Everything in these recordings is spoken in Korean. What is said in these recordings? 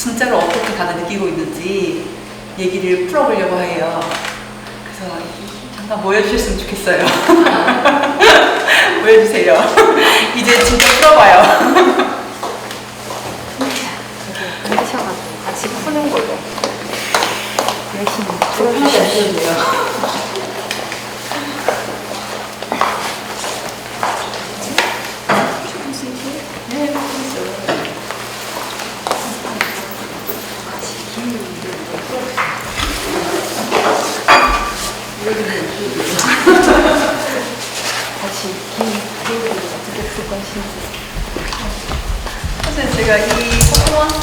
진짜로 어떻게 다들 느끼고 있는지 얘기를 풀어보려고 해요. 그래서 잠깐 모여주셨으면 좋겠어요. 모여주세요. 이제 진짜 풀어봐요. 하셔가지고 같이 푸는 걸로 열심히 풀어주셔야 다시 기획을 어떻게 풀 것인지. 사실 제가 이 퍼포먼스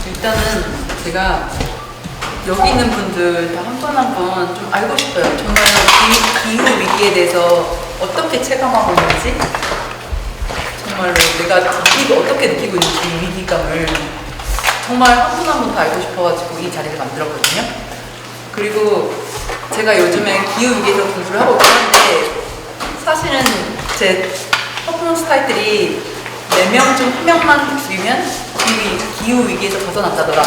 일단은 제가 여기 있는 분들 다 한 분 한 분 좀 알고 싶어요. 정말 기후 위기에 대해서 어떻게 체감하고 있는지, 정말로 내가 어떻게 느끼고 있는지 이 위기감을 정말 한 분 한 분 다 알고 싶어가지고 이 자리를 만들었거든요. 그리고 제가 요즘에 기후 위기에서 공부를 하고 있긴 한데, 사실은 제 퍼포먼스 타이틀이 4명 중 1명만 죽이면 기후 위기에서 벗어난다더라.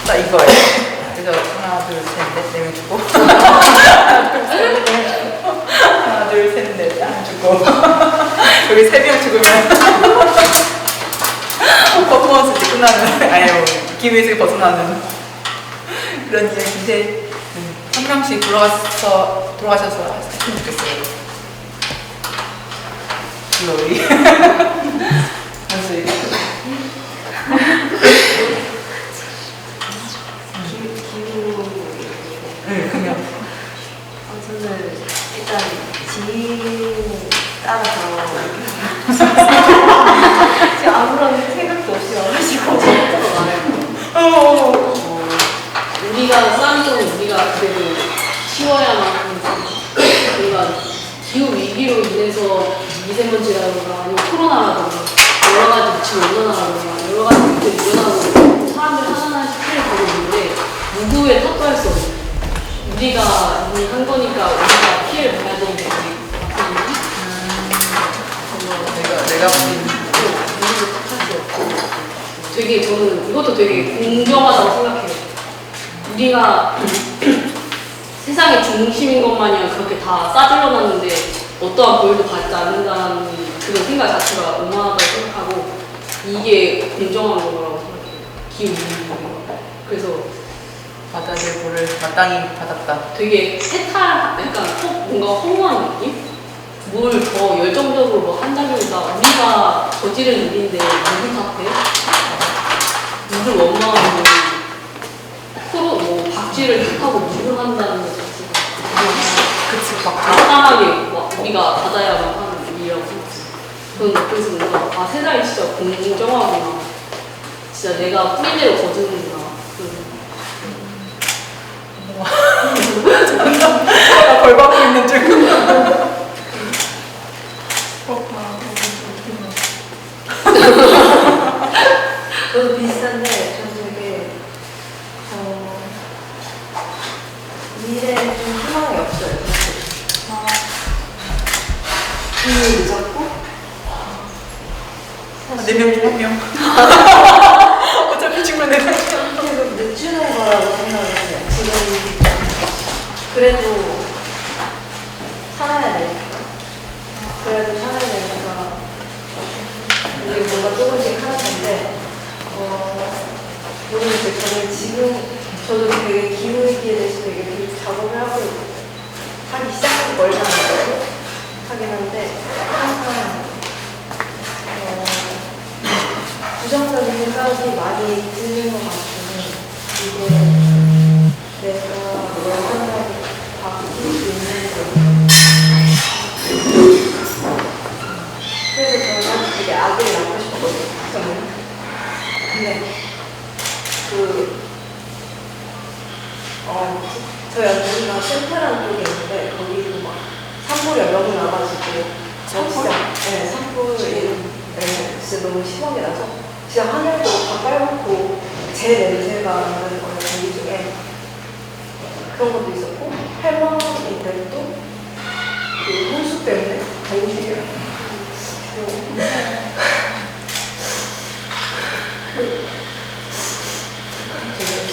딱 이거예요. 그래서 하나, 둘, 셋, 넷, 4명 죽고. 하나, 둘, 셋, 넷, 안 죽고. 여기 3명 죽으면 퍼포먼스 이제 끝나는, 아니요, 기후에서 벗어나는 그런 이야기인데, 한 명씩 돌아가셔서 했으면 좋겠어요. 글로리. 사실. 네, 그냥. 저는 일단 지인 따라서 지금 아무런 생각도 없이 와가지고 우리가 쌍은 우리가 그래도 치워야만 하는지, 우리가 기후 위기로 인해서 미세먼지라든가 아니면 코로나라든가 여러 가지 지금 온난화라든가 여러 가지 일들이 일어나고 사람들이 하나하나씩 피해를 보고 있는데 누구의 탓도 할 수 없는, 우리가 이미 한 거니까 우리가 피해를 봐야 되는 게 내가 보기엔 누구도 탓할 수 없고, 되게 저는 이것도 되게 공정하다고 생각해요. 우리가 세상의 중심인 것 마냥 그렇게 다 싸질러놨는데 어떠한 벌도 받지 않는다는 그런 생각 자체가 오만하다고 생각하고, 이게 공정한 거라고 생각해요. 기후위기가. 그래서 바다를 물을 마땅히 받았다. 되게 해탈, 약간 뭔가 허무한 느낌? 뭘 더 열정적으로 뭐 한다기보다 우리가 저지른 일인데 누구 탓해? 누굴 원망하고 뭐 박쥐를 탓하고 누굴 한다는 것 자체가 그치, 막. 간단하게 우리가 받아야만 하는 일이라고 생각해요. 저는 그래서 뭔가 세상이 진짜 공정하구나, 진짜 내가 뿌리대로 거두는구나. 나 벌 받고 있는 줄. 저도 비슷한데 저는 되게 미래에 좀 희망이 없어요. 이미 늦었고 4명 중 1명. 어차피 죽으면 4명. 계속 늦추는 거라고 생각을 해요. 지금 그래도 살아야 되니까. 그래도 살아야 되니까 우리 뭔가 조금씩 하는 건데 모르겠어요. 저는 지금 저도 되게 기후위기에 대해서 되게 작업을 하기 시작한 멀지 않아요. 하긴 한데 항상 부정적인 생각이 많이 드는 것 같아요. 이게 내가 완전하게 바뀔 수 있는 거. 그래서 저는 되게 아기를 낳고 싶었거든요. 저는. 근데 저희 언니가 센터라는 쪽에 있는데 거기도 막 산불이 여러 번 나가지고 산불? 네, 산불이 진짜 너무 심하게 나서 진짜 하늘도 다 빨갛고 제 냄새가 나는 거예요. 거기 중에 그런 것도 있었고 할머니들도 그 혼수 때문에 간식이랑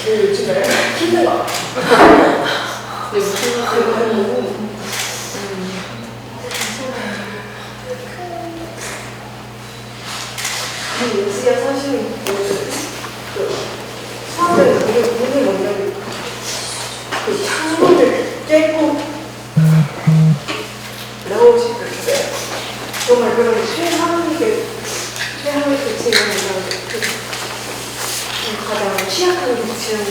그 요즘에 힘든 거 같아요. 근데 무슨 생각을 은지가 사실 그 사람들 문을 뭐냐면 그 창문을 깨고 나오고 싶은데 정말 그런 최상위의 계층은 가장 취약한 계층이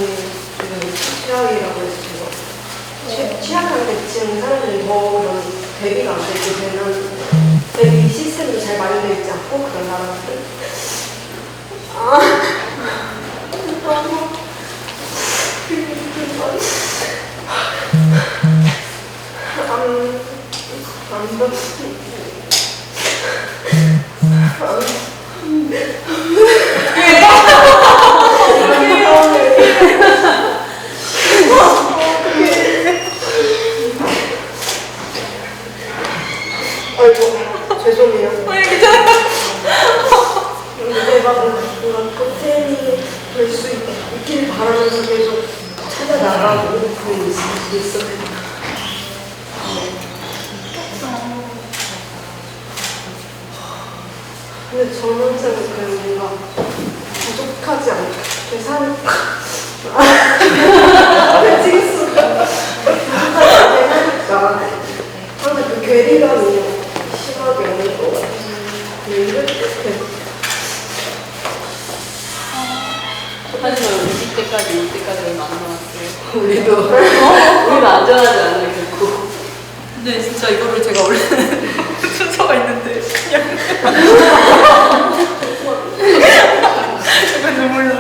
최하위라고 해서 취약한 계층 사람들이 더 그런 대비가 안 되게 되는 대비 시스템도 잘 마련되어 있지 않고 그런 사람들 아이고 죄송해요. 내가 뭔가 포텐이 될 수 있길 바라면서 계속 찾아나가고 그런 게 있어요. 근데 저는 항상 그 뭔가 부족하지 않게 사는 징수가 부족하지 않게 사니까 항상 그 괴리감이 심하게 오는 거 같아요. 하지만 20대까지 올 때까지 얼마 안 남았어요. 우리도 안전하지 않아요, 결코. 근데 진짜 이거를 제가 원래 순서가 있는데 그냥 약간 눈물 나.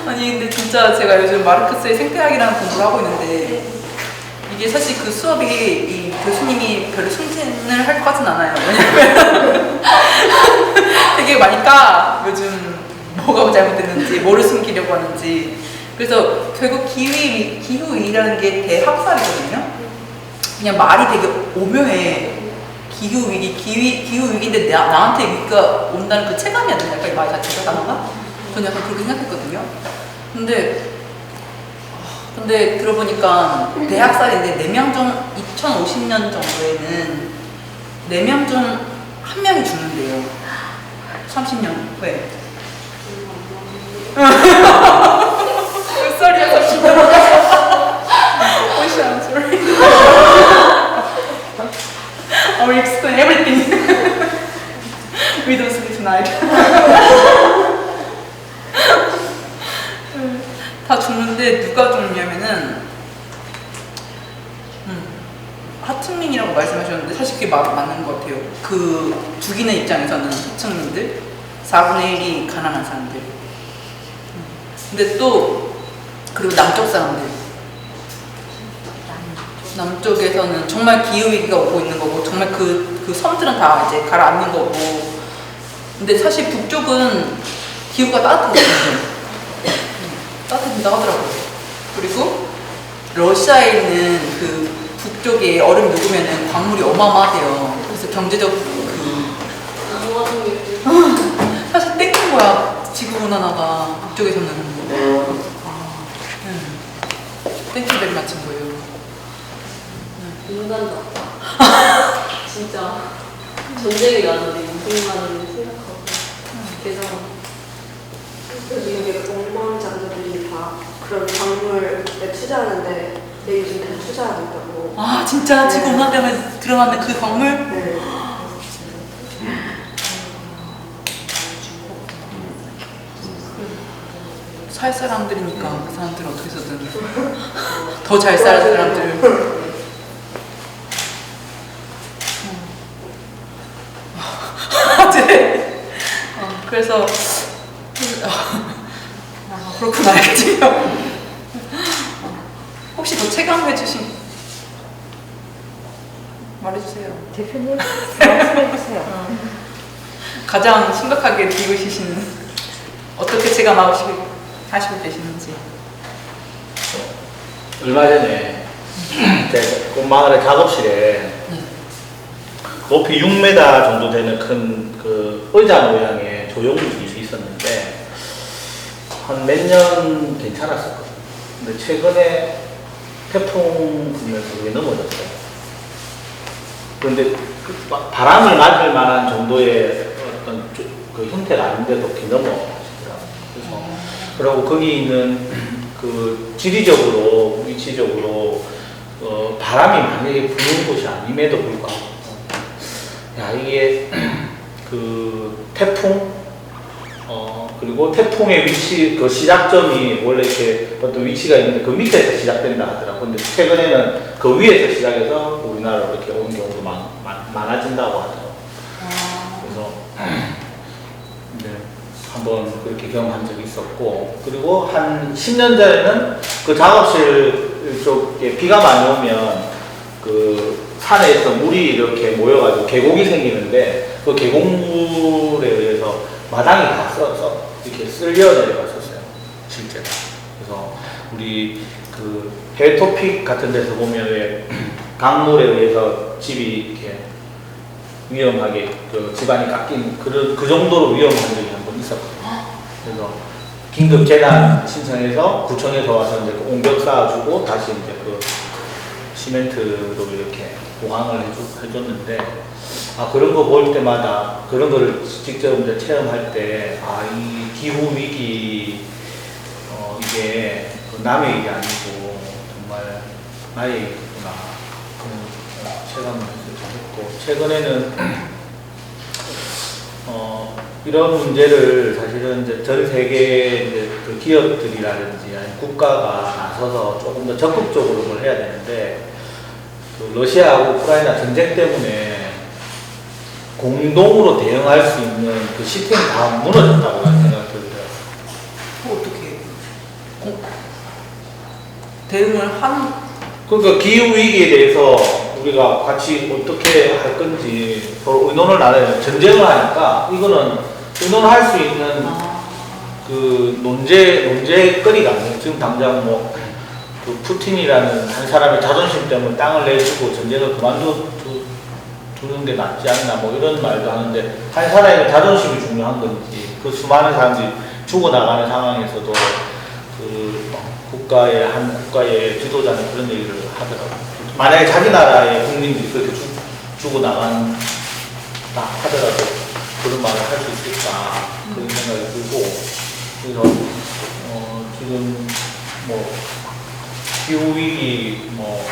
아니 근데 진짜 제가 요즘 마르크스의 생태학이라는 공부를 하고 있는데 이게 사실 그 수업이 이 교수님이 별로 승진을 할 것 같진 않아요. 왜냐면 되게 많이 까 요즘 뭐가 잘못됐는지 뭐를 숨기려고 하는지. 그래서 결국 기후위기라는 게 대학살이거든요. 그냥 말이 되게 오묘해. 기후위기, 기후위기인데 나한테 위기가 온다는 그 체감이 안 되냐. 약간 이 말 자체가 단어가? 저는 약간 그렇게 생각했거든요. 근데 들어보니까 대학살인데 4명 중 2050년 정도에는 4명 중 1명이 죽는데요. 30년 후에. 몇 살이야, 30년? Wish I'm sorry. I will explain everything. We don't sleep tonight. 다 죽는데 누가 죽느냐면은 하층민이라고 말씀하셨는데 사실 그게 맞는 것 같아요. 그 죽이는 입장에서는 하층민들 4분의 1이 가난한 사람들. 근데 또 그리고 남쪽 사람들, 남쪽에서는 정말 기후위기가 오고 있는 거고 정말 그 섬들은 다 이제 가라앉는 거고. 근데 사실 북쪽은 기후가 따뜻해요. 따뜻해진다고 하더라고요. 그리고 러시아에 있는 그 북쪽에 얼음이 녹으면은 광물이 어마어마하대요. 그래서 경제적 사실 땡긴 거야. 지구온난화가 북쪽에서는. 땡큐베리 맞춘 거예요. 인간다. 진짜 전쟁이 나는데 인생만을 생각하고 계산하고. 그래서 이게 공무원장들이 다 그런 광물에 투자하는데 내 요즘 다 투자하고 있다고. 아 진짜 네. 지구온난화가 드러나는 그 광물? 네. 살 사람들이니까 그 사람들은 어떻게 해서든 더 잘 살 사람들. 그래서 그렇구나 알겠지요. 혹시 더 체감해 주신 말해주세요. 대표님 말씀해주세요. 가장 심각하게 비우시는 어떻게 체감하시고 계시는지. 얼마 전에 제 꽃마을의 작업실에 네. 높이 6m 정도 되는 큰 그 의자 모양의 조형물이 있었는데 한 몇 년 괜찮았었거든요. 근데 최근에 태풍 불면서 그게 넘어졌어요. 그런데 바람을 맞을 만한 정도의 어떤 그 형태가 아닌데도 이렇게 넘어가시더라고요. 그리고 거기 있는 그 지리적으로, 위치적으로 바람이 만약에 부는 곳이 아님에도 불구하고 야 이게 그 태풍 그리고 태풍의 위치 그 시작점이 원래 이렇게 어떤 위치가 있는데 그 밑에서 시작된다 하더라고요. 근데 최근에는 그 위에서 시작해서 우리나라로 이렇게 오는 경우도 많아진다고 하더라고요. 그래서 네, 한번 그렇게 경험한 적이 있었고, 그리고 한 10년 전에는 그 작업실 쪽에 비가 많이 오면 그 산에서 물이 이렇게 모여가지고 계곡이 생기는데 그 계곡물에 의해서 마당이 다 써서 이렇게 쓸려 내려갔었어요, 실제로. 그래서 우리 그 해외토픽 같은 데서 보면 왜 강물에 의해서 집이 이렇게 위험하게 그 집안이 깎인 그 정도로 위험한 적이 한 번 있었거든요. 그래서 긴급 재난 신청해서 구청에서 와서 이제 옹벽 쌓아주고 다시 이제 그 시멘트로 이렇게 보강을 해줬는데, 아, 그런 거 볼 때마다 그런 거를 직접 이제 체험할 때, 아, 이 기후 위기, 이게 그 남의 일이 아니고 정말 나의 일이구나. 그런 체감을 했고, 최근에는 이런 문제를 사실은 이제 전 세계 이제 그 기업들이라든지 아니 국가가 나서서 조금 더 적극적으로 뭘 해야 되는데, 그 러시아하고 우크라이나 전쟁 때문에 공동으로 대응할 수 있는 그 시스템이 다 무너졌다고 하는 생각이 들어요. 어떻게 대응을 하는? 그러니까 기후 위기에 대해서 우리가 같이 어떻게 할 건지 서로 의논을 나눠요. 전쟁을 하니까 이거는 의논할 수 있는 그 논제거리가 아니에요. 지금 당장 뭐 그 푸틴이라는 한 사람의 자존심 때문에 땅을 내주고 전쟁을 그만두는 게 낫지 않나 뭐 이런 말도 하는데, 한 사람의 자존심이 중요한 건지, 그 수많은 사람들이 죽어나가는 상황에서도 그 한 국가의 지도자는 그런 얘기를 하더라고요. 만약에 자기 나라의 국민들이 그렇게 죽어나간다 하더라도 그런 말을 할 수 있을까, 그런 생각이 들고, 그래서 지금 뭐 기후위기, 뭐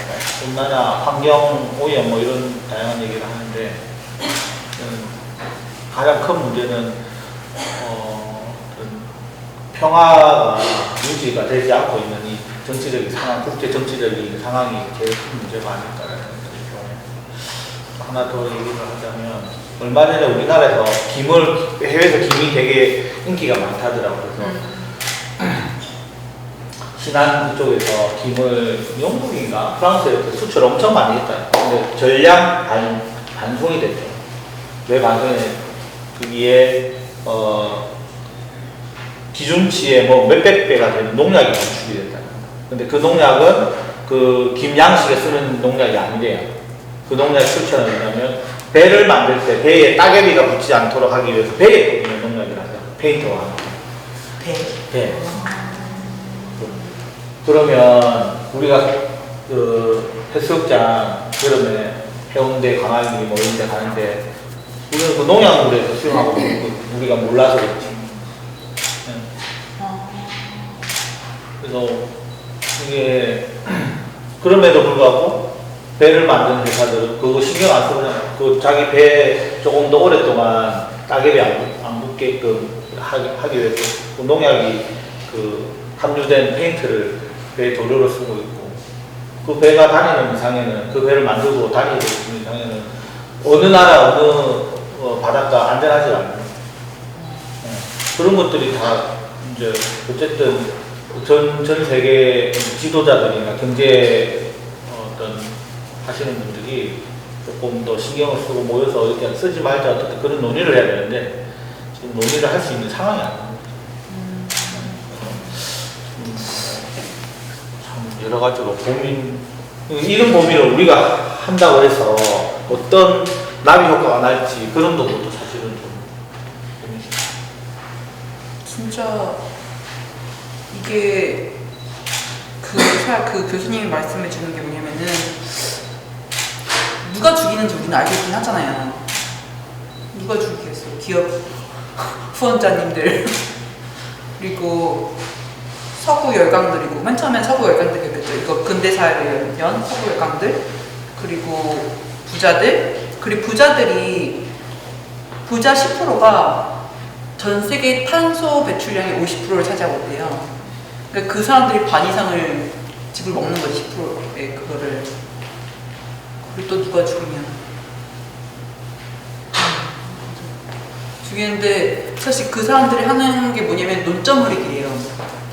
온난화, 환경오염 뭐 이런 다양한 얘기를 하는데, 가장 큰 문제는 평화가 유지가 되지 않고 있는 이 정치적인 상황, 국제 정치적인 상황이 제일 큰 문제가 아닐까라는 생각이 들어요. 하나 더 얘기를 하자면, 얼마 전에 우리나라에서 해외에서 김이 되게 인기가 많다더라고요. 그래서 신안 그쪽에서 김을 영국인가 프랑스에 수출 엄청 많이 했다. 근데 전량 반송이 됐죠. 왜 반송이? 거기에 기준치의 뭐 몇백 배가 되는 농약이 방출이 됐다. 근데 그 농약은 그 김양식에 쓰는 농약이 아니래요. 그 농약이 출처는 뭐냐면, 배를 만들 때 배에 따개비가 붙지 않도록 하기 위해서 배에 뿌리는 농약이라서 페인트와 배. 그러면 우리가 그 해수욕장 여름에 해운대, 광안리 뭐 이런 데 가는데 우리는 그 농약물에서 수영하고 우리가 몰라서 그렇지. 그래서 이게 그럼에도 불구하고 배를 만드는 회사들은 그거 신경 안 쓰고 그냥 그 자기 배 조금 더 오랫동안 따개비 안 붙게끔 하기 위해서 그 농약이 그 함유된 페인트를 배 도료로 쓰고 있고, 그 배가 다니는 이상에는, 그 배를 만들고 다니고 있는 이상에는 어느 나라 어느 바닷가 안전하지 않아요. 그런 것들이 다 이제 어쨌든 전 세계 지도자들이나 경제 어떤 하시는 분들이 조금 더 신경을 쓰고 모여서 이렇게 쓰지 말자 어떻게 그런 논의를 해야 되는데, 지금 논의를 할 수 있는 상황이 아닙니다. 참 여러 가지로 이런 고민을 우리가 한다고 해서 어떤 나비 효과가 날지 그런 것도 사실은 좀 고민이죠. 진짜 이게 그 교수님이 말씀해 주는 게 뭐냐면은 누가 죽이는지 우리는 알고 있긴 하잖아요. 누가 죽이겠어? 기업 후원자님들 그리고 서구 열강들이고 맨 처음엔 서구 열강들이겠죠. 이거 근대사를 연 서구 열강들 그리고 부자들 그리고 부자 10%가 전 세계 탄소 배출량의 50%를 차지하고 있대요. 그러니까 그 사람들이 반 이상을 집을 먹는 거지 10%의 그거를. 그리고 또 누가 죽이는데 사실 그 사람들이 하는 게 뭐냐면 논점흐리기예요.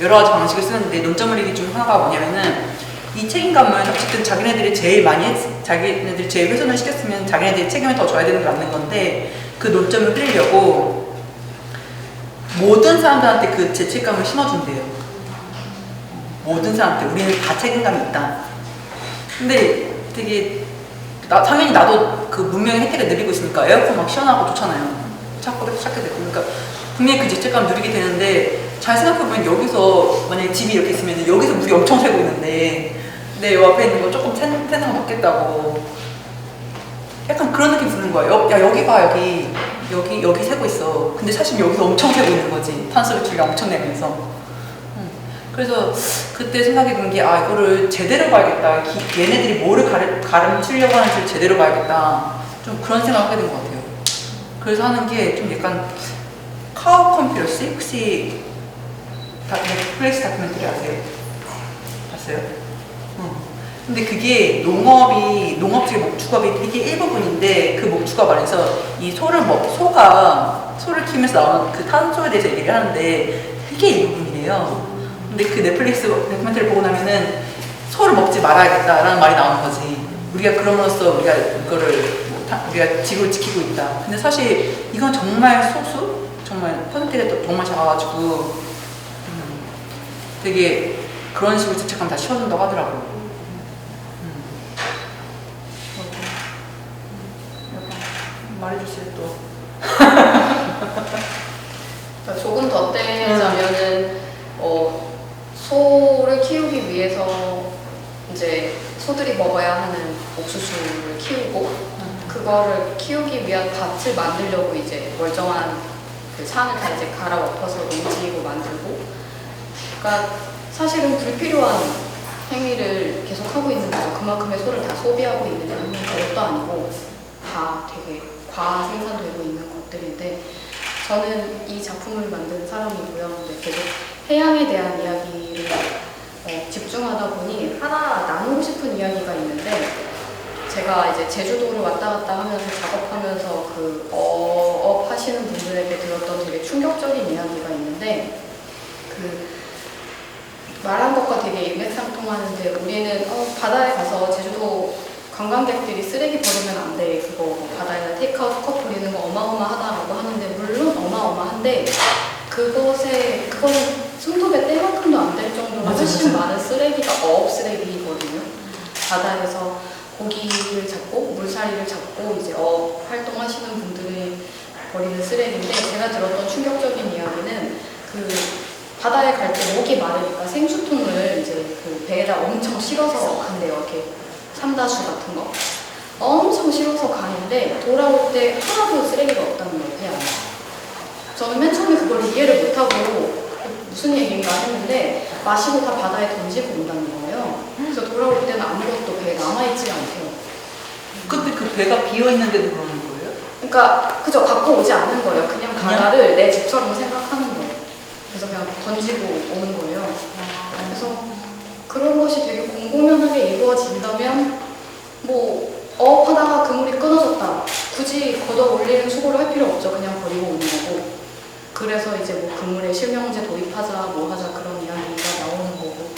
여러 가지 방식을 쓰는데 논점흐리기 중 하나가 뭐냐면은 이 책임감을 어쨌든 자기네들이 제일 훼손을 시켰으면 자기네들이 책임을 더 져야 되는 게 맞는 건데 그 논점을 흐리려고 모든 사람들한테 그 죄책감을 심어준대요. 모든 사람한테 우리는 다 책임감이 있다. 근데 되게 당연히 나도 그 문명의 혜택을 누리고 있으니까 에어컨 막 시원하고 좋잖아요. 찾게 되고 그러니까 분명히 그 죄책감 누리게 되는데 잘 생각해보면 여기서 만약에 집이 이렇게 있으면 여기서 물이 엄청 새고 있는데 내 옆에 있는 거 조금 새는 거 먹겠다고 약간 그런 느낌 드는 거예요. 야 여기 봐 여기 새고 있어. 근데 사실 여기서 엄청 새고 있는 거지. 탄소 배출량 엄청 내면서. 그래서 그때 생각이 든 게 이거를 제대로 봐야겠다. 얘네들이 뭐를 가르치려고 하는지를 제대로 봐야겠다. 좀 그런 생각을 하게 된 것 같아요. 그래서 하는 게 좀 약간 카우 컴퓨터스 혹시 넷플릭스 다큐멘터리 아세요? 봤어요? 근데 그게 농업주의 목축업이 되게 일부분인데 그 목축업 안에서 이 소를 키우면서 나오는 그 탄소에 대해서 얘기를 하는데 되게 일부분이래요. 근데 그 넷플릭스 다큐멘터리를 보고 나면은 소를 먹지 말아야겠다라는 말이 나오는 거지. 우리가 그럼으로써 우리가 이거를 우리가 지구를 지키고 있다. 근데 사실 이건 정말 소수? 정말 퍼센테이지가 정말 작아가지고 되게 그런 식으로 죄책감 다 씌워준다고 하더라고요. 말해주세요 또. 조금 더 떼자면은 소를 키우기 위해서 이제 소들이 먹어야 하는 옥수수를 키우고 그거를 키우기 위한 밭을 만들려고 이제 멀쩡한 그 산을 다 이제 갈아 엎어서 농지고 만들고 그러니까 사실은 불필요한 행위를 계속 하고 있는 거죠. 그만큼의 소를 다 소비하고 있는 것도 아니고 다 되게 과하 생산되고 있는 것들인데 저는 이 작품을 만든 사람이고요. 근데 계속 해양에 대한 이야기를 집중하다 보니 하나 나누고 싶은 이야기가 있는데 제가 이제 제주도를 왔다 갔다 하면서 작업하면서 그 어업 하시는 분들에게 들었던 되게 충격적인 이야기가 있는데 그 말한 것과 되게 일맥상통하는데 우리는 바다에 가서 제주도 관광객들이 쓰레기 버리면 안 돼. 그거 바다에다 테이크아웃 컵 버리는 거 어마어마하다라고 하는데 물론 어마어마한데 그건 손톱에 때만큼도 안 될 정도로 훨씬 많은 쓰레기가 어업 쓰레기거든요. 바다에서 고기를 잡고 물살이를 잡고 이제 어업 활동하시는 분들이 버리는 쓰레기인데 제가 들었던 충격적인 이야기는 그 바다에 갈 때 목이 마르니까 생수통을 이제 그 배에다 엄청 실어서 간대요. 이렇게 삼다수 같은 거 엄청 실어서 가는데 돌아올 때 하나도 쓰레기가 없다는 거예요. 배 안에. 저는 맨 처음에 그걸 이해를 못하고 무슨 얘기인가 했는데 마시고 다 바다에 던지고 온다는 거예요. 그래서 돌아올 때는 아무것도 배에 남아있지 않대요. 근데 그 배가 비어있는데도 그러는 거예요? 그러니까 그저 갖고 오지 않는 거예요. 그냥 바다를 내 집처럼 생각하는 거예요. 그래서 그냥 던지고 오는 거예요. 그래서 그런 것이 되게 공공연하게 이루어진다면 뭐 어업하다가 그물이 끊어졌다. 굳이 걷어 올리는 수고를 할 필요 없죠. 그냥 버리고 오는 거고. 그래서 이제 뭐 그물에 실명제 도입하자 뭐 하자 그런 이야기가 나오는 거고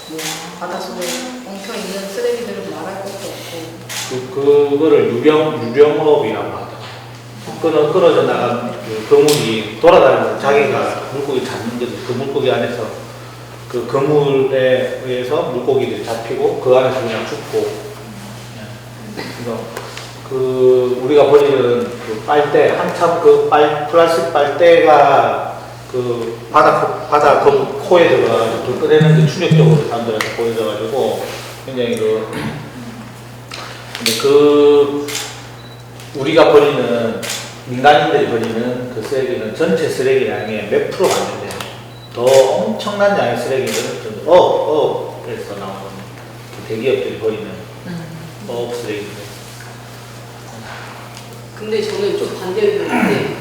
뭐 바닷속에 엉켜 있는 쓰레기들을 말할 것도 없고 그거를 유령어업이라고 하다. 끊어져 나간 그 그물이 돌아다니면서 자기가 물고기 잡는 거지. 그 물고기 안에서 그 그물에 의해서 물고기들이 잡히고 그 안에서 그냥 죽고. 그래서 그 우리가 버리는 그 빨대, 한참 그 플라스틱 빨대가 그 바다 코에 들어가 그 꺼내는 게 충격적으로 사람들한테 보여져가지고 굉장히 근데 우리가 버리는 민간인들이 버리는 그 쓰레기는 전체 쓰레기량의 몇 프로가 안 된대요. 더 엄청난 양의 쓰레기를 그래서 나오는 그 대기업들이 버리는 쓰레기들. 근데 저는 좀 반대로 보는데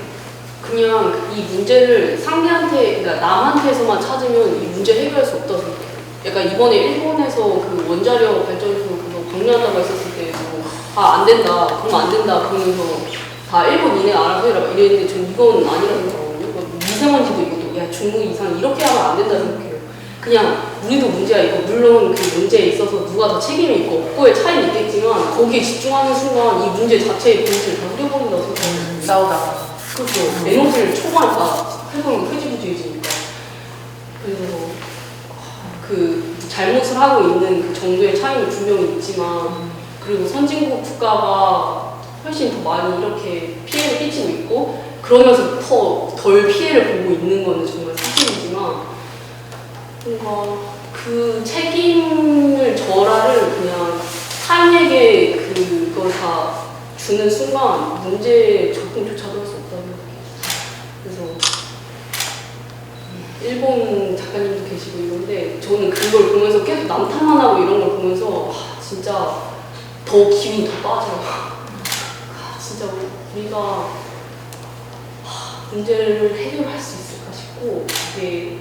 그냥 이 문제를 상대한테, 그러니까 남한테서만 찾으면 이 문제 해결할 수 없다고 생각해요. 약간 이번에 일본에서 그 원자력 발전소 그거 방류한다고 했었을 때도 안 된다, 그러면 안 된다 그러면서 다 일본 이내 알아서 해라 막 이랬는데 전 이건 아니라고 생각하거든요. 미세먼지도 이것도 야 중국 이상 이렇게 하면 안 된다 생각해요. 그냥 우리도 문제가 있고 물론 그 문제에 있어서 누가 더 책임이 있고 없고의 차이는 있겠지만 거기에 집중하는 순간 이 문제 자체의 본질을 다 흐려버린다고 생각해요. 싸우다가. 그렇죠. 에너지를 초반에 다 해보면 흐지부지해지니까. 그래서 그 잘못을 하고 있는 그 정도의 차이는 분명히 있지만 그리고 선진국 국가가 훨씬 더 많이 이렇게 피해를 끼치고 있고 그러면서 덜 피해를 보고 있는 거는 정말 사실이지만 뭔가 그 책임을 절하를 그냥 타인에게 그걸 다 주는 순간 문제에 접근조차도 할 수 없다고 생각해요. 그래서 일본 작가님도 계시고 이런데 저는 그걸 보면서 계속 남탓만 하고 이런 걸 보면서 진짜 더 기운이 더 빠져요. 진짜 우리가 문제를 해결할 수 있을까 싶고 되게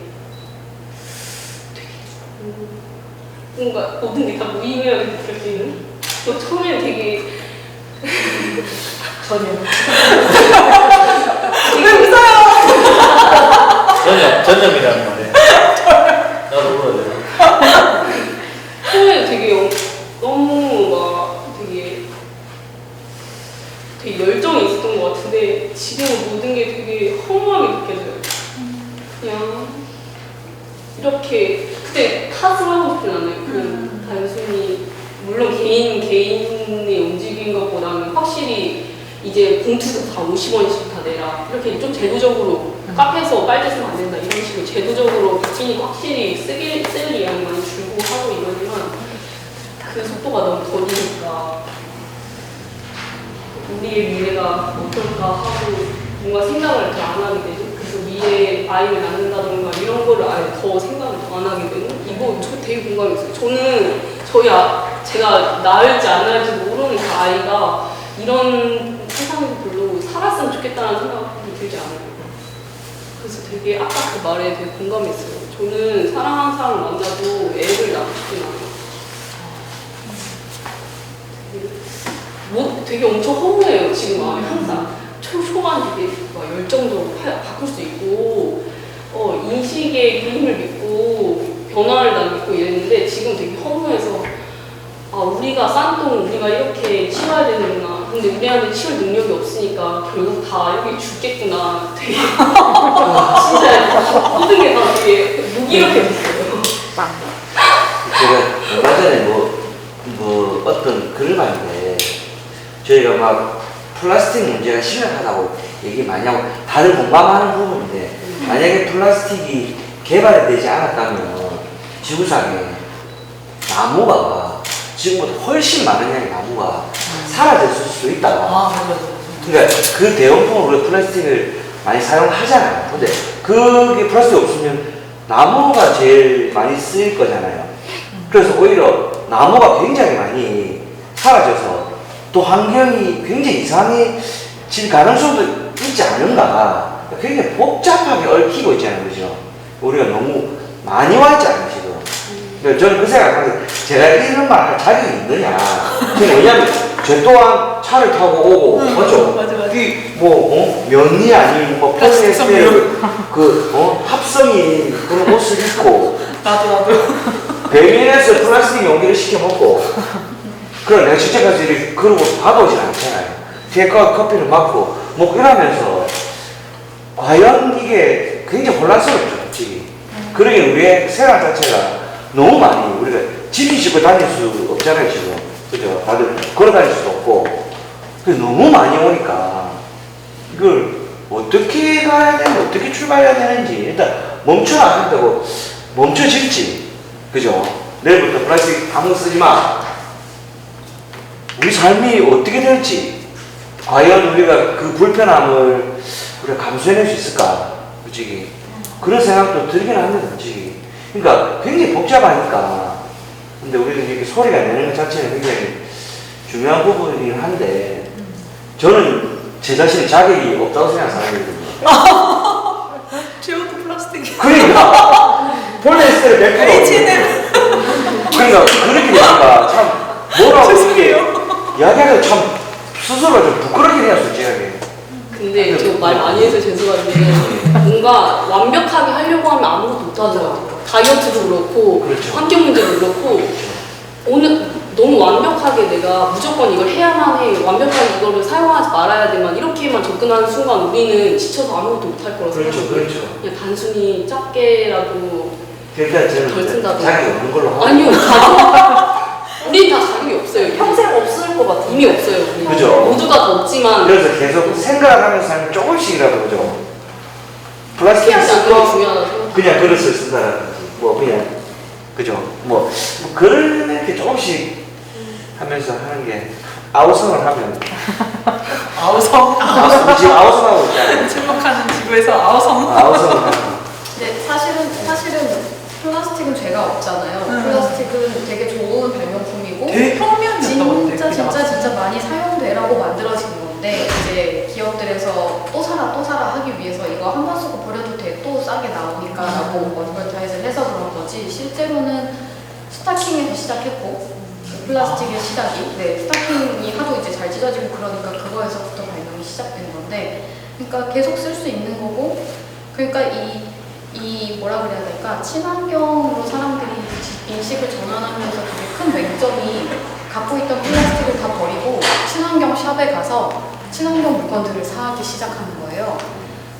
뭔가 모든 게 다 무의미하게 느껴지는. 저 처음에 되게 전혀. 왜 웃어요? 전염이라는 말이에요. 나도 울어야 돼. 처음에 되게 너무 막 되게 열정이 있었던 것 같은데 지금 모든 게 되게 허무하게 느껴져요. 그냥 이렇게 그때 탓을 하고 싶진 않아요. 그냥 단순히 물론 개인의 움직인 것보다는 확실히 이제 봉투도 다 50원씩 다 내라 이렇게 좀 제도적으로 카페에서 빨대 쓰면 안 된다 이런 식으로 제도적으로 바뀌니까 확실히 쓸 양이 많이 줄고 하고 이러지만 그 속도가 너무 더디니까 우리의 미래가 어떨까 하고 뭔가 생각을 더 안 하게 되죠. 그래서 미래에 아이를 낳는다던가 이런 거를 아예 더 생각을 더 안 하게 되는 이거 저 되게 공감했어요. 저는 제가 낳을지 안 낳을지 모르는 그 아이가 이런 세상에서 별로 살았으면 좋겠다는 생각이 들지 않아요. 그래서 되게 아까 그 말에 되게 공감했어요. 저는 사랑하는 사람을 만나도 애를 낳고 싶진 않아요. 되게 엄청 허무해요. 지금 마음이 항상 초반 되게 막 열정적으로 바꿀 수 있고 인식의 힘을 믿고 변화를 난 믿고 이랬는데 지금 되게 허무해서 우리가 싼 돈 우리가 이렇게 치워야 되는구나. 근데 우리한테 치울 능력이 없으니까 결국 다 이렇게 죽겠구나. 되게 진짜 모든 게 다 되게 무기력해 됐어요. 제가 얼마 전에 뭐 어떤 글을 봤는데 저희가 막 플라스틱 문제가 심각하다고 얘기 많이 하고 다들 공감하는 부분인데 만약에 플라스틱이 개발이 되지 않았다면 지구상에 나무가 지금보다 훨씬 많은 양의 나무가 사라졌을 수도 있다. 맞아. 그러니까 그 대용통으로 우리가 플라스틱을 많이 사용하잖아요. 근데 그게 플라스틱 없으면 나무가 제일 많이 쓰일 거잖아요. 그래서 오히려 나무가 굉장히 많이 사라져서 또 환경이 굉장히 이상해질 가능성도 있지 않은가. 굉장히 복잡하게 얽히고 있잖아요. 그죠? 우리가 너무 많이 와 있잖아요, 지금. 그러니까 저는 그 생각하는데 제가 이런 말 할 자격이 있느냐. 저는 왜냐면 저 또한 차를 타고 오고, 맞죠? 맞아. 이 면이 아닌 폴리에스테르 합성이 그런 옷을 입고 나도. 배민에서 플라스틱 용기를 시켜 먹고 그럼 내가 직접까지 그러고 받아오진 않잖아요. 테이크아웃 커피를 맞고 뭐 이러면서 과연 이게 굉장히 혼란스럽죠, 솔직히. 그러게 우리의 생활 자체가 너무 많이 우리가 집이 짓고 다닐 수 없잖아요 지금. 그죠? 다들 걸어 다닐 수도 없고. 그래서 너무 많이 오니까 이걸 어떻게 가야 되는지 어떻게 출발해야 되는지 일단 멈춰 안 한다고 멈춰질지. 그죠? 내일부터 플라스틱 아무 쓰지 마. 우리 삶이 어떻게 될지, 과연 우리가 그 불편함을 우리가 감수해낼 수 있을까, 솔직히. 그런 생각도 들긴 합니다, 솔직히. 그러니까 굉장히 복잡하니까. 근데 우리가 이렇게 소리가 내는 것 자체는 굉장히 중요한 부분이긴 한데, 저는 제 자신이 자격이 없다고 생각하는 사람이거든요. 제어도 플라스틱이. 그러니까, 폴리에스테르 100%. H&M. 그러니까, 그렇게 되니까 참, 뭐라고 죄송해요. 이야기하기가 참 스스로가 좀 부끄럽긴 해요, 솔직하게. 근데 저 말 많이 해서 죄송한데 뭔가 완벽하게 하려고 하면 아무것도 못하더라고요. 다이어트도 그렇고 그렇죠. 환경 문제도 그렇고 오늘 너무 완벽하게 내가 무조건 이걸 해야만 해, 완벽하게 이거를 사용하지 말아야 돼만 이렇게만 접근하는 순간 우리는 지쳐서 아무것도 못할 거라고 그렇죠, 생각해요. 그렇죠. 그냥 단순히 적게라도 일단 덜 저는 쓴다고. 자격이 없는 걸로 하고. 아니요, 우린 다 자격이 없어요. 평생 없을 것 같아요. 이미 없어요. 우리. 그죠. 모두가 다 없지만 그래서 계속 생각하면서 살면 조금씩이라도 그죠. 플라스틱 피하지 않는 게 쓰고 중요하다고 생각해요. 그냥 그릇을 쓴다라든지 뭐 그냥 그죠. 뭐 그렇게 조금씩 하면서 하는 게 아우성을 하면 아우성. 지금 아우성하고 있잖아요. 출력하는 지구에서 아우성. 아우성을 하면 근데 사실은 플라스틱은 죄가 없잖아요. 플라스틱은 되게 좋은 발명품이고 대혁명이었던 것 같아요. 진짜 많이 사용되라고 만들어진 건데 이제 기업들에서 또 사라 하기 위해서 이거 한 번 쓰고 버려도 돼, 또 싸게 나오니까 라고 어드버타이즈를 해서 그런 거지, 실제로는 스타킹에서 시작했고 플라스틱의 시작이 스타킹이 하도 이제 잘 찢어지고 그러니까 그거에서부터 발명이 시작된 건데, 그러니까 계속 쓸 수 있는 거고, 그러니까 이 뭐라 그래야 될까, 친환경으로 사람들이 인식을 전환하면서 되게 큰 맹점이 갖고 있던 플라스틱을 다 버리고 친환경 샵에 가서 친환경 물건들을 사기 시작하는 거예요.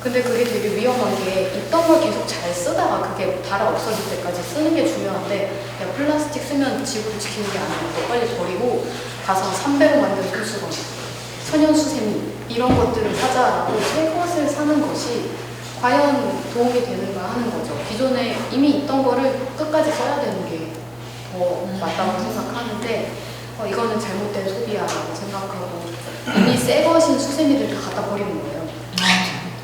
근데 그게 되게 위험한 게, 있던 걸 계속 잘 쓰다가 그게 달아 없어질 때까지 쓰는 게 중요한데, 야, 플라스틱 쓰면 지구를 지키는 게 아니고 또 빨리 버리고 가서 삼배로 만든 손수건, 천연수세미 이런 것들을 사자라고 새 것을 사는 것이 과연 도움이 되는가 하는 거죠. 기존에 이미 있던 거를 끝까지 써야 되는 게 더 맞다고 생각하는데, 이거는 잘못된 소비야라고 생각하고 이미 새 것인 수세미들 다 갖다 버리는 거예요.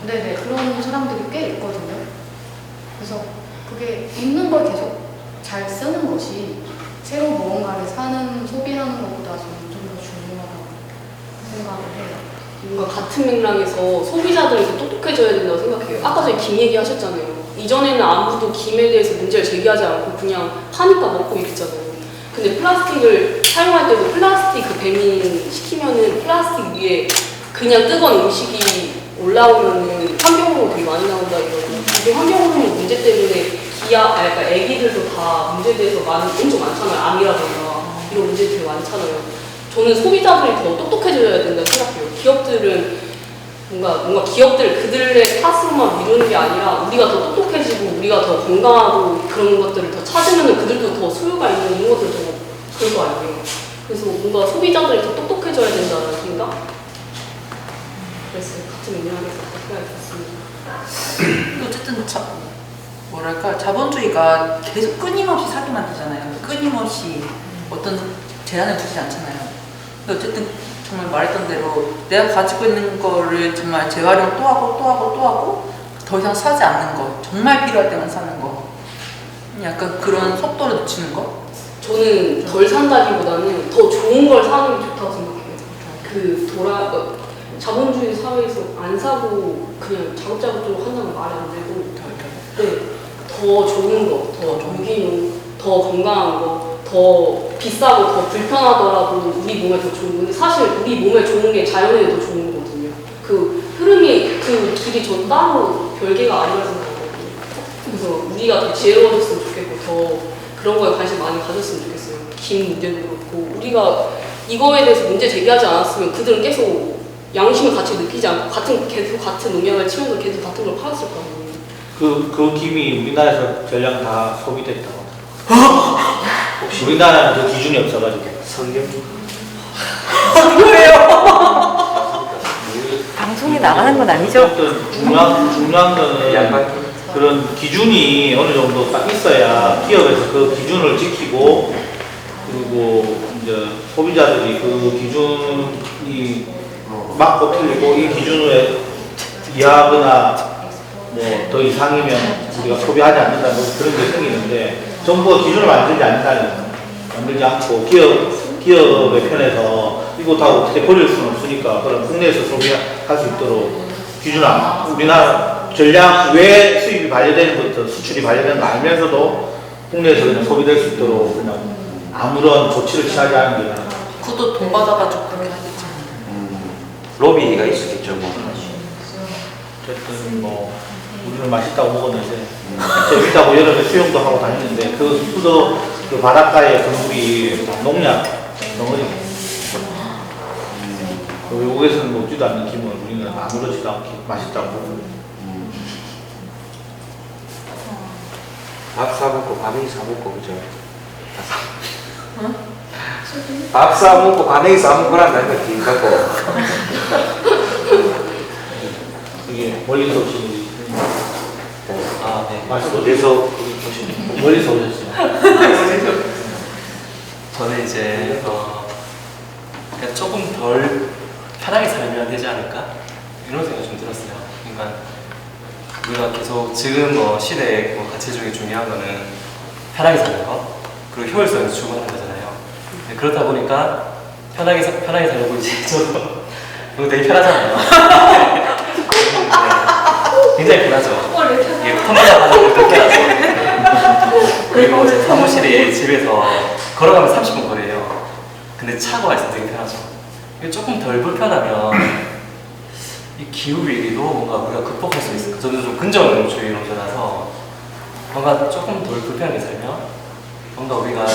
네네, 그런 사람들이 꽤 있거든요. 그래서 그게 있는 걸 계속 잘 쓰는 것이 새로운 무언가를 사는, 소비하는 것보다 저는 좀 더 중요하다고 생각을 해요. 뭔가 같은 맥락에서 소비자들이 더 똑똑해져야 된다고 생각해요. 아까 전에 김 얘기하셨잖아요. 이전에는 아무도 김에 대해서 문제를 제기하지 않고 그냥 파니까 먹고 이랬잖아요. 근데 플라스틱을 사용할 때도 플라스틱 그 배민 시키면은 플라스틱 위에 그냥 뜨거운 음식이 올라오면은 환경오염 되게 많이 나온다 이러거든요. 이게 환경오염 문제 때문에 그러니까 애기들도 다 문제돼서 엄청 많잖아요. 암이라던가 이런 문제 되게 많잖아요. 저는 소비자들이 더 똑똑해져야 된다고 생각해요. 기업들은 뭔가 기업들 그들의 탓으로만 미루는 게 아니라 우리가 더 똑똑해지고 우리가 더 건강하고 그런 것들을 더 찾으면 그들도 더 소유가 있는 이런 것들을 더 그럴 거 아니에요. 그래서 뭔가 소비자들이 더 똑똑해져야 된다는 생각? 그랬어요. 같은 맥락에서 생각이 들었습니다. 어쨌든 뭐랄까, 자본주의가 계속 끊임없이 사게 만들잖아요. 끊임없이 어떤 제한을 두지 않잖아요. 근데 어쨌든 정말 말했던 대로 내가 가지고 있는 거를 정말 재활용 또 하고 더 이상 사지 않는 거, 정말 필요할 때만 사는 거, 약간 그런 속도를 늦추는 거. 저는 덜 산다기보다는 더 좋은 걸 사는 게 좋다고 생각해요. 자본주의 사회에서 안 사고 그냥 자급자족적으로 한다는 말이 안 되고, 더 좋은 거, 더 유기농, 더 건강한 거, 더 비싸고 더 불편하더라도 우리 몸에 더 좋은 건데, 사실 우리 몸에 좋은 게 자연에 더 좋은 거거든요. 그 흐름이, 그 길이 전 따로 별개가 아니라고 생각하거든요. 그래서 우리가 더 지혜로워졌으면 좋겠고, 더 그런 거에 관심 많이 가졌으면 좋겠어요. 김 문제도 그렇고, 우리가 이거에 대해서 문제 제기하지 않았으면 그들은 계속 양심을 같이 느끼지 않고 계속 같은 농약을 치면서 계속 같은 걸 팔았을 거 아니에요. 그 김이 우리나라에서 전량 다 소비됐다고 하더라고요. 혹시 우리나라는 그 기준이 없어가지고. 성경 방송에 나가는 건 아니죠? 어쨌든 중요한 거는 양반 그런 기준이 어느 정도 딱 있어야 기업에서 그 기준을 지키고 그리고 이제 소비자들이 그 기준이 맞고 틀리고 이 기준에 이하거나 뭐 더 이상이면 우리가 소비하지 않는다는 그런 게 생기는데 정부가 기준을 만들지 않고 기업의 편에서 이거 다 어떻게 버릴 수는 없으니까 그럼 국내에서 소비할 수 있도록 기준을 우리나라 전량 외 수입이 발효되는 것부터 수출이 발효되는 거 알면서도 국내에서 그냥 소비될 수 있도록 그냥 아무런 조치를 취하지 않은 게 나은 그것도 돈 받아가지고 그렇게 하겠지. 로비가 있었겠죠 뭐. 어쨌든 뭐 우리는 맛있다고 먹었는데 재밌다고 여름에 수영도 하고 다녔는데 그 수도 그 바닷가에 그물이 농약 덩어리. 외국에서는 먹지도 않는 김을 우리는 아무렇지도 않게 맛있다고. 밥 사먹고 과메기 사먹고 그죠? 밥 사먹고 과메기 사먹고란 거 기분 갖고 이게 멀리서 오신 분이 아, 네. 말씀 그래서 멀리서 오셨어요. 저는 이제 그냥 조금 덜 편하게 살면 되지 않을까 이런 생각이 좀 들었어요. 그러니까 우리가 계속 지금 시대의 가치 중에 중요한 거는 편하게 사는 거 그리고 효율성을 추구하는 거잖아요. 네, 그렇다 보니까 편하게 살려고 이제 저도 이거 되게 편하잖아요. 네, 굉장히 편하죠. 이게 컴퓨터 가지고 이렇게 하죠. 그리고 제 사무실이 집에서 걸어가면 30분 거리예요. 근데 차가 있으면 되게 편하죠. 이게 조금 덜 불편하면 이 기후 위기도 뭔가 우리가 극복할 수 있을까? 저는 좀 긍정주의론자라서 뭔가 조금 덜 불편하게 살면 뭔가 우리가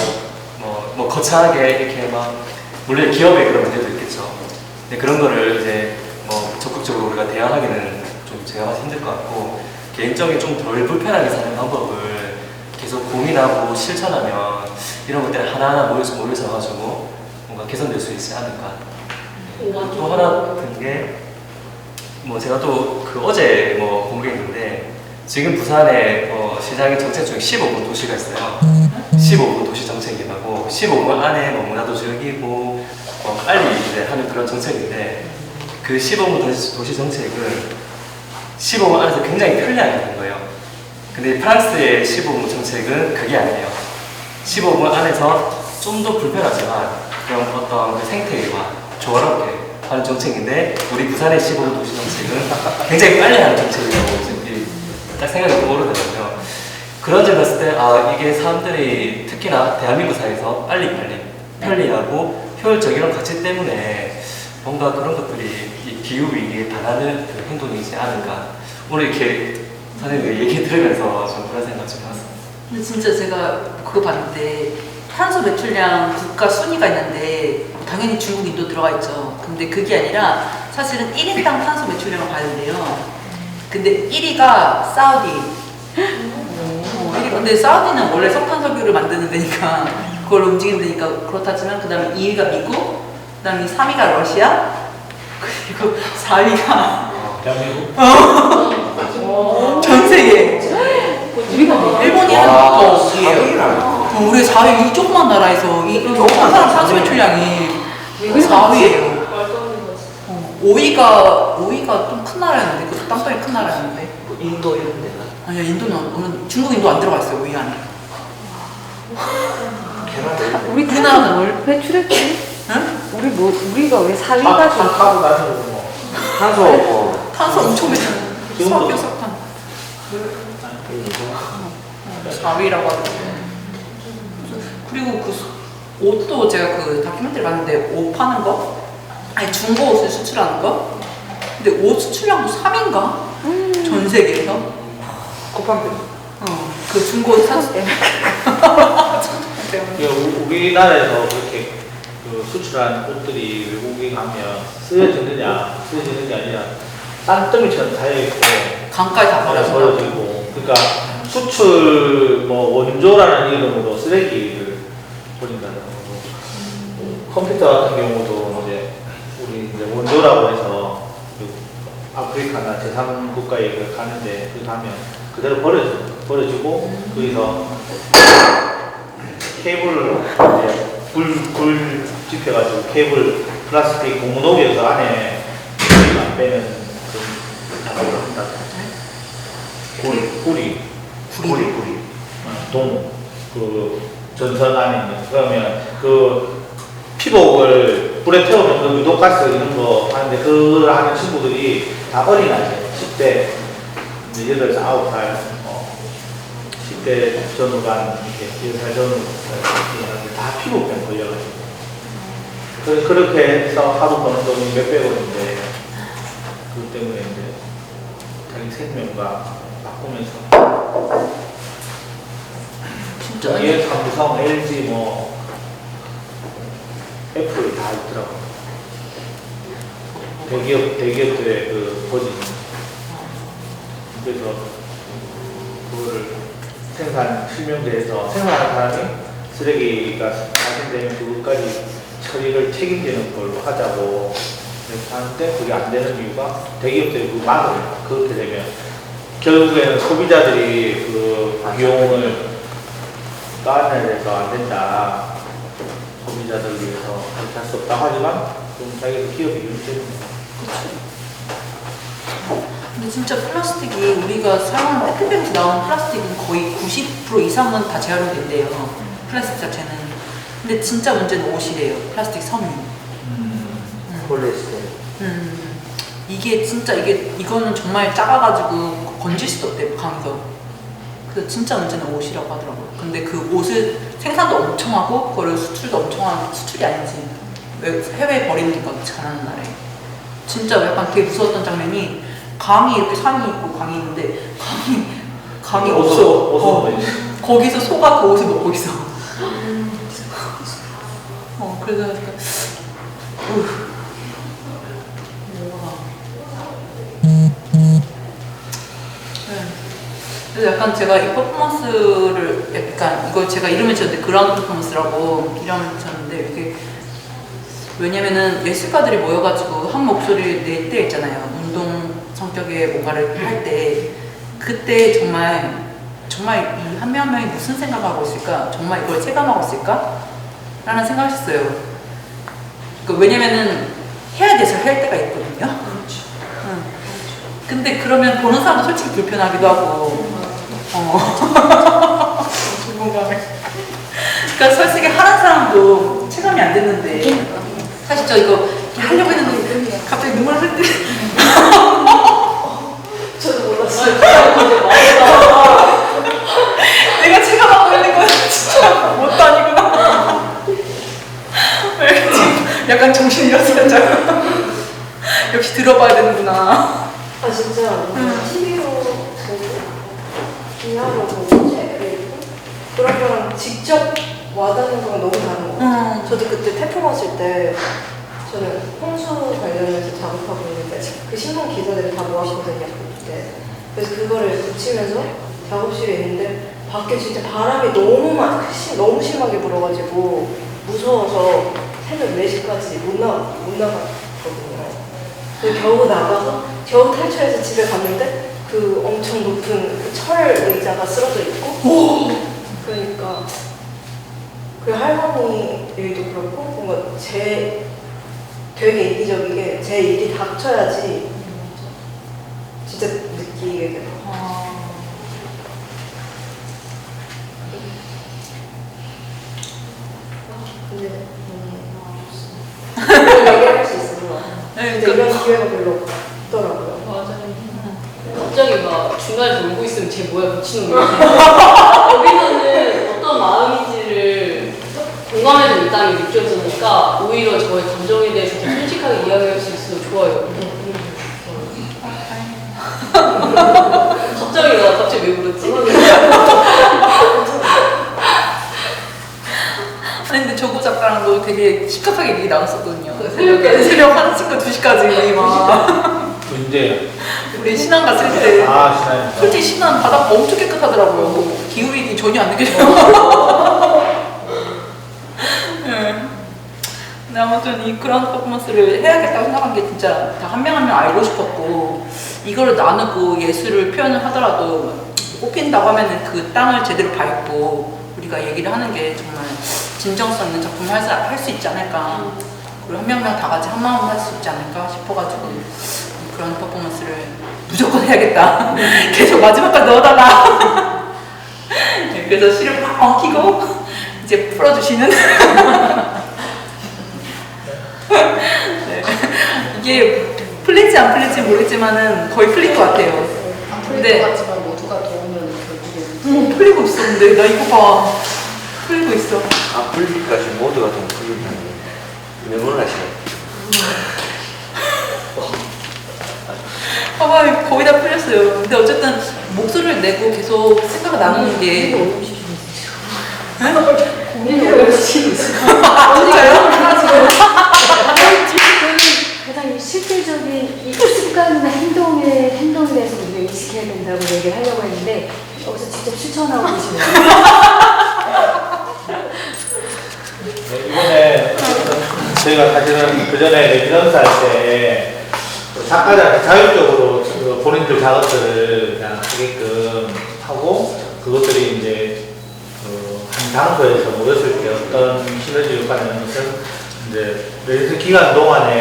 뭐 거창하게 이렇게 막 물론 기업에 그런 문제도 있겠죠. 근데 그런 거를 이제 적극적으로 우리가 대응하기는 좀 제가 봐서 힘들 것 같고 개인적인 좀 덜 불편하게 사는 방법을 계속 고민하고 실천하면 이런 것들이 하나하나 모여서 뭔가 개선될 수 있지 않을까. 또 하나 같은 게 제가 또 어제 공부했는데 지금 부산에 시장의 정책 중에 15분 도시가 있어요. 15분 도시 정책이라고 15분 안에 문화도시역이고 빨리 이제 하는 그런 정책인데 그 15분 도시 정책은 15분 안에서 굉장히 편리하게 하는 거예요. 근데 프랑스의 15분 정책은 그게 아니에요. 15분 안에서 좀 더 불편하지만 그런 어떤 그 생태계와 조화롭게 하는 정책인데 우리 부산의 15분 도시 정책은 굉장히 빨리 하는 정책이라고 딱 생각이 떠오르더라고요. 그런 점 봤을 때 이게 사람들이 특히나 대한민국 사회에서 빨리빨리 편리하고 효율적 이런 가치 때문에 뭔가 그런 것들이 이 기후위기에 반하는 그 행동이지 않을까. 오늘 이렇게 선생님 얘기 들으면서 좀 그런 생각 좀 해봤어요. 근데 진짜 제가 그거 봤는데 탄소 배출량 국가 순위가 있는데 당연히 중국, 인도 들어가 있죠. 근데 그게 아니라 사실은 1인당 탄소 배출량을 봐야 된대요. 근데 1위가 사우디. 근데 사우디는 원래 석탄 석유를 만드는 데니까 그걸 움직이는 데니까 그렇다지만 그 다음에 2위가 미국, 그 다음에 3위가 러시아, 그리고 4위가 대한민국? 전 세계. 일본이는 또 우리 4위 이 조그만 나라에서 이 조그만 사람 탄소 배출량이 4위예요. 5위가 좀 큰 나라였는데 그 땅덩이 큰 나라였는데 인도 이런 데가 아니야 인도는 중국 인도 안 들어가 있어요 5위 안에. 우리나라는 뭘 배출했지? 응? 우리가 왜 4위가 좀 하고 나서 탄소 엄청 배출. 지금도. 석탄. 4위라고 하더라고요. 그리고 그 옷도 제가 그 다큐멘터리 봤는데 옷 파는 거? 아니 중고 옷을 수출하는 거? 근데 옷 수출량도 3위인가? 전 세계에서? 쿠팡 그 중고 옷 사수 우리나라에서 그렇게 그 수출한 옷들이 외국에 가면 쓰여지느냐 쓰여지는 게 아니라 땅덩이처럼 쌓여있고 강가에 다 버려서 버려지고 그러니까 수출 뭐 원조라는 이름으로 쓰레기를 버린다는 거고 컴퓨터 같은 경우도 이제 우리 이제 원조라고 해서 그 아프리카나 제3국가에 가는데 그 가면 그대로 버려주고 거기서 케이블을 이제 불 집혀가지고 케이블 플라스틱 고무노기에서 안에 안 빼는 그 작업을 한다. 구리. 동, 그 전선 안에 있는. 그러면 그 피복을 불에 태우면 그 유독가스 이런 거 하는데 그걸 하는 친구들이 다 어린아이, 10대, 이제 8살, 9살, 10대 전후반, 이렇게 10살 전후반, 다 피부병 걸려가지고. 그렇게 해서 하루 버는 돈이 몇백 원인데, 그것 때문에 이제 자기 생명과 바꾸면서. 진짜 이게 삼성, LG, 뭐, 애플 다 있더라고. 대기업들의 그 버진. 그래서 그거를 실명제에서 생산하는 사람이 쓰레기가 발생되면 그것까지 처리를 책임지는 걸로 하자고 하는데 그게 안 되는 이유가 대기업들이 그 막을 그렇게 되면 결국에는 소비자들이 그 비용을 따내야 돼서 안 된다. 소비자들 위해서 그렇게 할 수 없다고 하지만 좀 자기도 기업이 이렇게 되는 근데 진짜 플라스틱이 우리가 사용하는 페트병에서 나오는 플라스틱은 거의 90% 이상은 다 재활용된대요. 플라스틱 자체는. 근데 진짜 문제는 옷이래요. 플라스틱 섬유. 폴리에스테르. 이게 진짜 이거는 정말 작아가지고 건질 수도 없대요. 강에서. 그래서 진짜 문제는 옷이라고 하더라고요. 근데 그 옷을 생산도 엄청 하고 그거를 수출도 엄청 하는 수출이 아니지. 해외에 버리니까 잘하는 나라에. 진짜 약간 되게 무서웠던 장면이 강이 이렇게 산이 있고 강이 있는데 강이 없어. 거기서 소가 그 옷을 먹고 있어. 그래서 약간 그래서 약간 제가 이 퍼포먼스를 약간 이거 제가 이름을 지었는데 그라운드 퍼포먼스라고 이름을 지었는데 이렇게 왜냐면은 예술가들이 모여가지고 한 목소리를 낼 때 있잖아요. 운동 성격의 뭔가를 할 때 그때 정말 이 한 명 한 명이 무슨 생각하고 있을까? 정말 이걸 체감하고 있을까? 라는 생각을 했어요. 왜냐면은 해야 돼서 할 때가 있거든요. 근데 그러면 보는 사람도 솔직히 불편하기도 하고 공감해. 그러니까 솔직히 하는 사람도 체감이 안 됐는데 사실 저 이거 하려고 했는데 갑자기 눈물 흘리 저도 몰랐어요. 내가 체감하고 있는 건 진짜 못도 아니구나. 지금 약간 정신이 잃었어요. 역시 들어봐야 되는구나. 아 진짜 TV로 보고 기사로 보고 책을 읽고 그런 거랑 직접 와닿는 거랑 너무 다른 거 같아요. 저도 그때 태풍 왔을 때 저는 홍수 관련해서 작업하고 있는데 그 신문 기사들을 다 모았거든요 그때. 그래서 그거를 붙이면서 작업실에 있는데 밖에 진짜 바람이 너무 심하게 불어가지고 무서워서 새벽 4시까지 못 나갔거든요. 겨우 나가서 겨우 탈출해서 집에 갔는데 그 엄청 높은 그 철 의자가 쓰러져 있고 그러니까 그 할머니 일도 그렇고 뭔가 되게 이기적이게 제 일이 닥쳐야지 진짜 느끼게 돼요. 근데 얘기할 수 있어서 근데 이런 기회가 별로 없더라고요. 맞아요. 갑자기 막 중간에 놀고 있으면 쟤 뭐야 미치는 거야. 여기서는 어떤 마음인지를 공감해주고 있다는 게 느껴지니까 오히려 저의 감정에 대해서 더 솔직하게 이야기할 수 있어서 좋아요. 갑자기 왜 그랬지? 아니 근데 조구 작가랑도 되게 심각하게 얘기 나눴었거든요. 새벽 1시부터 2시까지 막. 언제? 우리 신안 갔을 때 아, 신안에서. 솔직히 신안 바닷가 엄청 깨끗하더라고요. 기후위기 전혀 안 느껴져요. 네. 근데 아무튼 이 그라운드 퍼포먼스를 해야겠다고 생각한 게 진짜 다 한 명 한 명 알고 싶었고, 이거를 나누고 예술을 표현을 하더라도 뽑힌다고 하면은 그 땅을 제대로 밟고 우리가 얘기를 하는 게 정말 진정성 있는 작품을 할 수 있지 않을까. 그리고 한 명 한 명 다 같이 한 마음으로 할 수 있지 않을까 싶어가지고 이 그라운드 퍼포먼스를 무조건 해야겠다. 계속 마지막까지 넣어달라. 네, 그래서 실을 막 엉키고 이제 풀어주시는. 네. 이게 풀릴지 안 풀릴지 모르겠지만은 거의 풀릴 것 같아요. 안 풀릴 네. 것 같지만 모두가 도우면 결국에는 풀리고 있어. 근데 나 이거 봐. 풀리고 있어. 안 풀릴까지 모두가 좀 풀린다는 명언을 하시네. 봐봐, 거의 다 풀렸어요. 근데 어쨌든 목소리를 내고 계속 생각을 나누는 게. 고민을 왜 시키고 있어? 어디가요? 가장 실질적인 이 습관이나 행동에 대해서 우리가 인식해야 된다고 얘기를 하려고 했는데 여기서 직접 실천하고 계시네요. 네, 이번에 저희가 사실은 그 전에 레지던스 할 때 작가들한테 자율적으로 그 본인들 작업들을 그냥 하게끔 하고, 그것들이 이제 한 장소에서 모였을 때 어떤 시너지 효과를 내는 것을 이제 레지던스 기간 동안에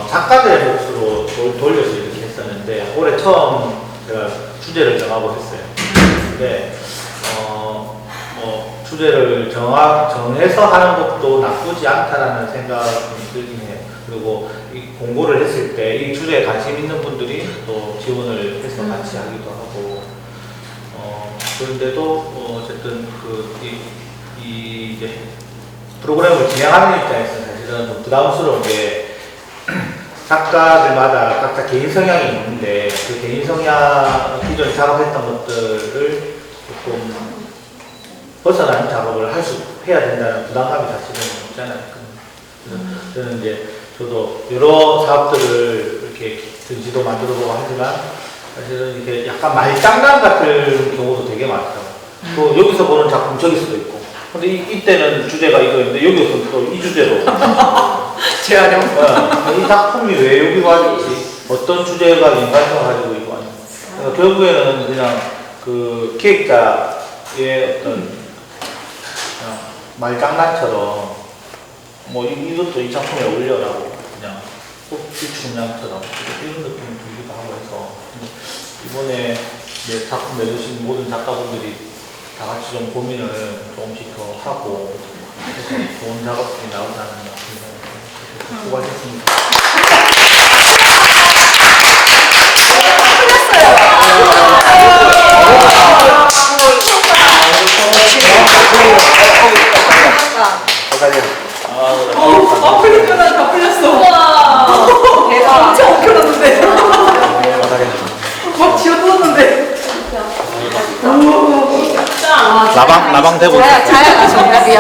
작가들의 몫으로 돌려서 이렇게 했었는데, 올해 처음 제가 주제를 정하고 했어요. 근데 뭐 주제를 정해서 하는 것도 나쁘지 않다라는 생각이 들긴 해요. 그리고 이 공고를 했을 때 이 주제에 관심 있는 분들이 또 지원을 해서 같이 하기도 하고, 그런데도 어쨌든 이제 프로그램을 진행하는 입장에서 사실은 좀 부담스러운 게, 작가들마다 각자 개인 성향이 있는데 그 개인 성향 기존에 작업했던 것들을 조금 벗어나는 작업을 해야 된다는 부담감이 사실은 없잖아요. 그래서 저는 이제 저도 여러 사업들을 이렇게 전시도 만들어보고 하지만 사실은 이렇게 약간 말장난 같은 경우도 되게 많더라고요. 또 여기서 보는 작품 저기서도 있고, 근데 이때는 주제가 이거인데 여기서 또 이 주제로 재활용. 이 작품이 왜 여기 와있지? 어떤 주제가 인간성을 가지고 있고 아니면, 그러니까 결국에는 그냥 그 기획자의 어떤 그냥 말장난처럼 뭐 이것도 이 작품에 어울려라고 그냥 꽃비춘양처럼 이런 느낌이 들기도 하고 해서, 이번에 이제 작품 내주신 모든 작가분들이 다 같이 좀 고민을 조금씩 더 하고 해서 좋은 작업들이 나오자는 생각이 수고하셨습니다. 풀리면 다 풀렸어. 대박. 엄청 엉켜놨는데. 막 지어두었는데. 나방 대고 있어. 자야가 정답이야.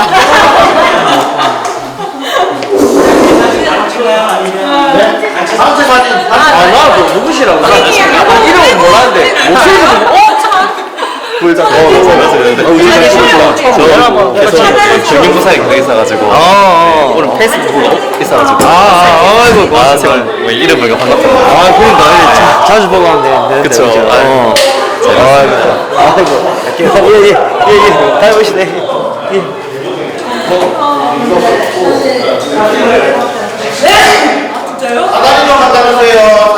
단체 사진. 나 누구시라고? 이름은 몰랐는데 목소리도 듣고 부회장 저 중경부사에 거기 있어가지고 오늘 페이스북 있어가지고 아이고 제가 뭐 이름을 반갑다. 그러니까 자주 보고 하는데 그쵸. 아이고 잘 보시네. 진짜요? 사진 좀 갖다 주세요.